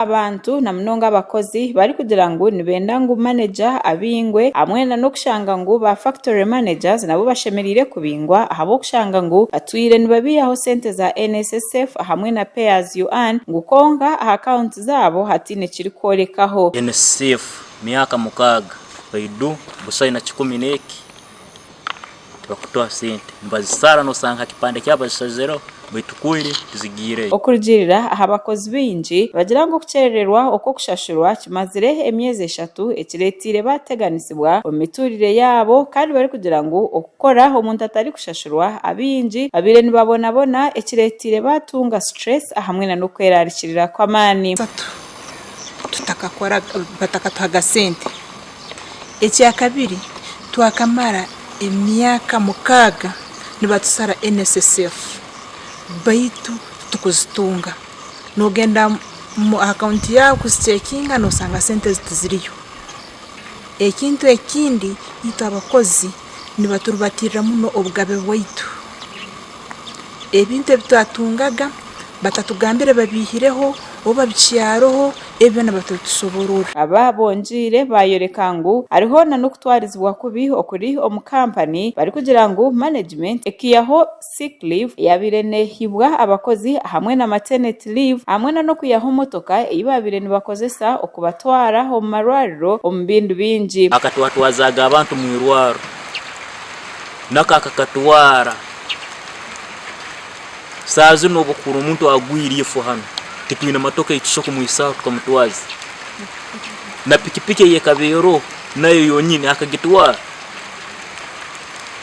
abantu na mnonga abakozi bari kugira ngo nibenda ngo manager abingwe hamwe na no kushanga ngo ba factory managers nabo bashemerire kubingwa ahabo kushanga ngo atwire nibabiyaho sente za NSSF hamwe na pay as you earn ngo konga account zabo hatine kiri korekaho. NSSF miaka mukaga baidu busai na 10 bakutoa sente mbazisara no sanga kipande cyaba zero bitukwiri tizigire okurugirira abakozi binji bagira ngo kucererwa uko kushashurwa kimazire emyeze 3 ekiretire bateganisibwa omiturire yabo kandi bari kugira ngo okukora umuntu atari kushashurwa abinji babire nibabona ekiretire batunga stress hamwe na no kwerarikirira kwamani tutakakora batakataga sente ekya kabiri twakamara emyaka mukaga nibatusara NSSF baitu tukuzitunga nogenda mu account yawe kuzicekinga no sanga sente ziriyo. Ekintu ekindi ito abakozi nibaturubatirira muno obugabe bwaitu ebintu ebitatungaga batatugambire babihireho oba bicyaraho ebyo nabatusoborora aba bonjire bayoreka ngo ariho na no kutwarizwa kubi okuri omukampani bari kugira ngo management ekiyaho sick leave yabirene hibwa abakozi hamwe na maternity leave hamwe na no kuyaho motoka ibabire nibakozesa okubatwara ho marwariro ombindu binji akatwazaga abantu mu irwaro nakakatwara sazi no bukuru umuntu agwiriye fo hano tikwina matoka ikishoko mu isaha tukamutwaza na pikipiki ye kabero nayo yonyine akagitwara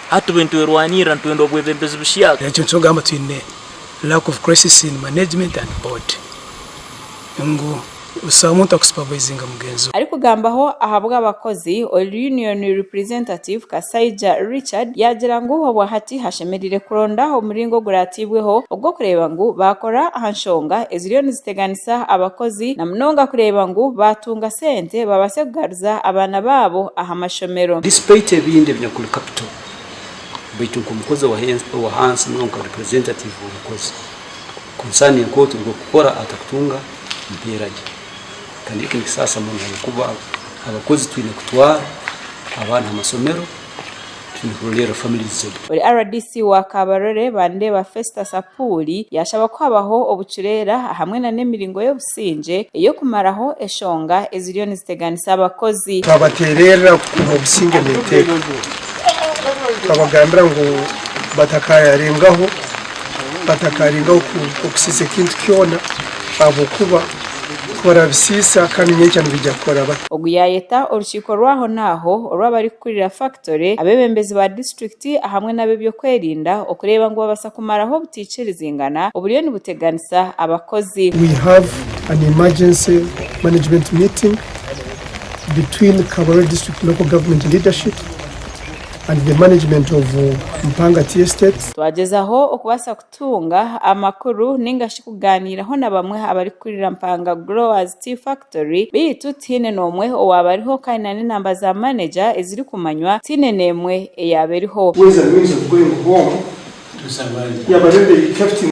hatu bintu erwanira ntwendo bwebembezi bishaka icyo nsogamba twine lack of crisis in management and board ngo usaba umuntu akusupervisinga mugenzo ari kugambaho ahabwa abakozi all union representative Kasaija Richard yagira ngo ho hati hashemerire kuronda ho muringo guratibweho ubwo kureba ngo bakora ahanshonga eziriyo ziteganisa abakozi na mnonga kureba ngo batunga sente babasegariza abana babo ahamashomero despite ebinde bya kuri capital bitu kumukozi wa hansi mnonga representative umukozi konsani yankoto ngo gukora atakutunga mperaje kandi iki sasa mu kuba abakozi twine kutwara abana amasomero twine families zetu. RDC wa Kabarore bande ba Festa Sapuli yashaba ko habaho obucurera hamwe na nemiringo yo businje iyo kumaraho eshonga eziriyo niziteganisa abakozi twabaterera mu businge neteka twabagambira ngo batakayarengaho kusize kintu kyona abo kuba barabisisa kandi nyekano bijya kora ba oguyayeta urukiko rwaho naho urwabari kurira factory abebembezi ba district hamwe nabebyo kwerinda okureba ngo babasa kumaraho butikirizingana uburiyo ni buteganisa abakozi. We have an emergency management meeting between Kabarore district local government leadership and the management of Mpanga Tea Estate. Twagezaho okubasa kutunga amakuru ningashi kuganiraho na bamwe abari kurira Mpanga Growers Tea Factory bitu tine nomwe owabariho kandi namba za manager eziri kumanywa tine nemwe eyaberiho.